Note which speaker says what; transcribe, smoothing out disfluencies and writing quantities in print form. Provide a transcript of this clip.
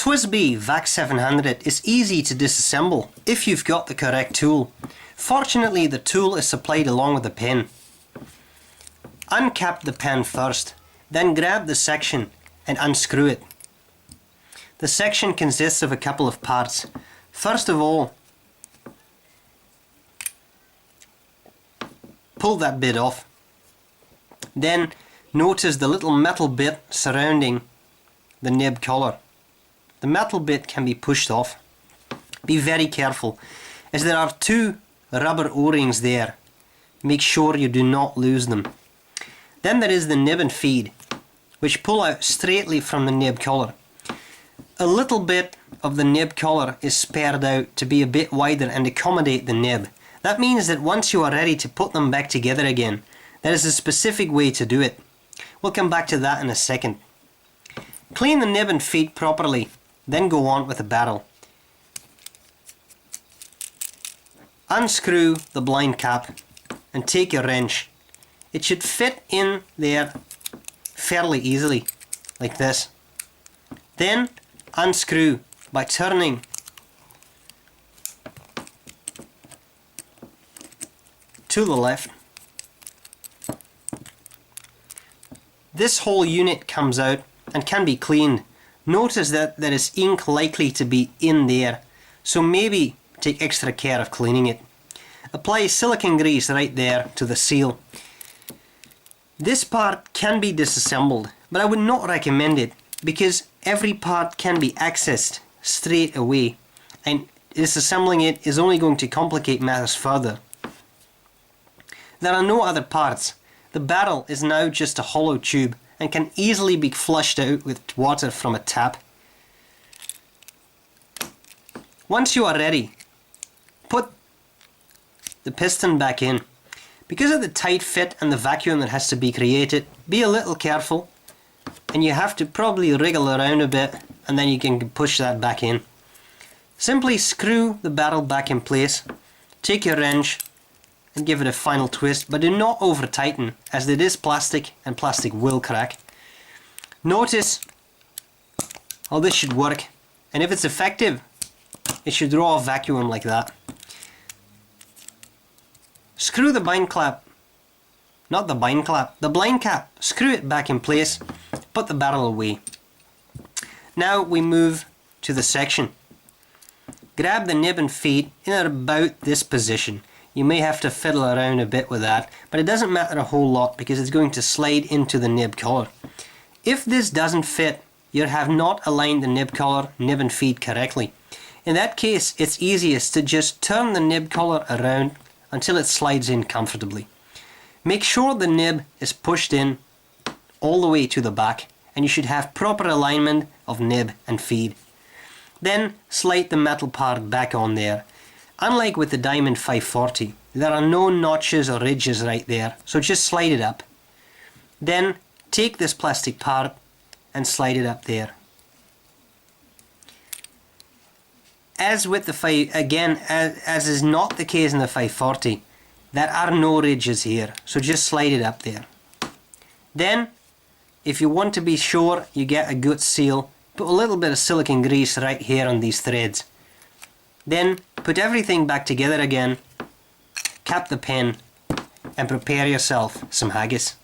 Speaker 1: TWSBI Vac700 is easy to disassemble if you've got the correct tool. Fortunately, the tool is supplied along with the pen. Uncap the pen first, then grab the section and unscrew it. The section consists of a couple of parts. First of all, pull that bit off. Then notice the little metal bit surrounding the nib collar. The metal bit can be pushed off. Be very careful, as there are two rubber O-rings there. Make sure you do not lose them. Then there is the nib and feed, which pull out straightly from the nib collar. A little bit of the nib collar is spared out to be a bit wider and accommodate the nib. That means that once you are ready to put them back together again, there is a specific way to do it. We'll come back to that in a second. Clean the nib and feed properly, then go on with the barrel. Unscrew the blind cap and take your wrench. It should fit in there fairly easily, like this. Then unscrew by turning to the left. This whole unit comes out and can be cleaned. Notice that there is ink likely to be in there, so maybe take extra care of cleaning it. Apply silicone grease right there to the seal. This part can be disassembled, but I would not recommend it because every part can be accessed straight away, and disassembling it is only going to complicate matters further. There are no other parts. The barrel is now just a hollow tube and can easily be flushed out with water from a tap. Once you are ready, put the piston back in. Because of the tight fit and the vacuum that has to be created, be a little careful, and you have to probably wriggle around a bit and then you can push that back in. Simply screw the barrel back in place, take your wrench and give it a final twist, but do not over tighten, as it is plastic and plastic will crack. Notice how this should work, and if it's effective, it should draw a vacuum like that. Screw the blind cap, the blind cap, screw it back in place, put the barrel away. Now we move to the section. Grab the nib and feed in about this position. You may have to fiddle around a bit with that, but it doesn't matter a whole lot because it's going to slide into the nib collar. If this doesn't fit, you have not aligned the nib collar, nib and feed correctly. In that case, it's easiest to just turn the nib collar around until it slides in comfortably. Make sure the nib is pushed in all the way to the back, and you should have proper alignment of nib and feed. Then slide the metal part back on there. Unlike with the Diamond 540, there are no notches or ridges right there, so just slide it up. Then take this plastic part and slide it up there. As with the as is not the case in the 540, there are no ridges here, so just slide it up there. Then, if you want to be sure you get a good seal, put a little bit of silicone grease right here on these threads. Then put everything back together again, cap the pen, and prepare yourself some haggis.